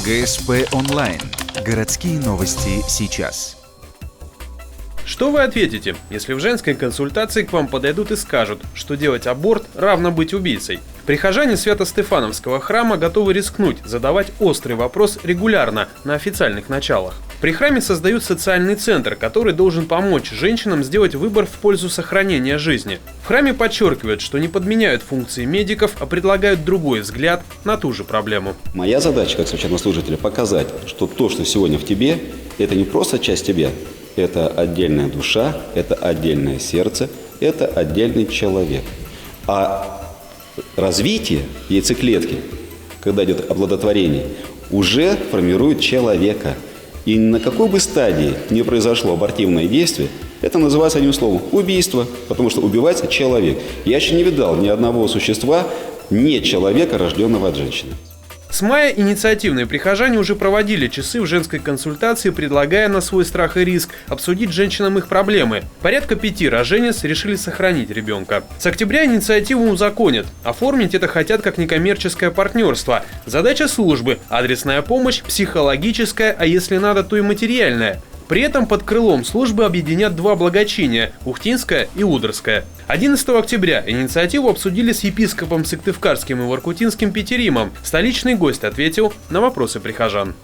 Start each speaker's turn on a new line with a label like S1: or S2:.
S1: ГСП онлайн. Городские новости сейчас.
S2: Что вы ответите, если в женской консультации к вам подойдут и скажут, что делать аборт равно быть убийцей? Прихожане Свято-Стефановского храма готовы рискнуть, задавать острый вопрос регулярно, на официальных началах. При храме создают социальный центр, который должен помочь женщинам сделать выбор в пользу сохранения жизни. В храме подчеркивают, что не подменяют функции медиков, а предлагают другой взгляд на ту же проблему.
S3: Моя задача как священнослужителя показать, что то, что сегодня в тебе, это не просто часть тебя, это отдельная душа, это отдельное сердце, это отдельный человек. А развитие яйцеклетки, когда идет оплодотворение, уже формирует человека. И на какой бы стадии не произошло абортивное действие, это называется одним словом убийство, потому что убивается человек. Я еще не видал ни одного существа, не человека, рожденного от женщины.
S2: С мая инициативные прихожане уже проводили часы в женской консультации, предлагая на свой страх и риск обсудить женщинам их проблемы. Порядка 5 роженец решили сохранить ребенка. С октября инициативу узаконят. Оформить это хотят как некоммерческое партнерство. Задача службы – адресная помощь, психологическая, а если надо, то и материальная. При этом под крылом службы объединят 2 благочиния – Ухтинское и Удорское. 11 октября инициативу обсудили с епископом Сыктывкарским и Воркутинским Петеримом. Столичный гость ответил на вопросы прихожан.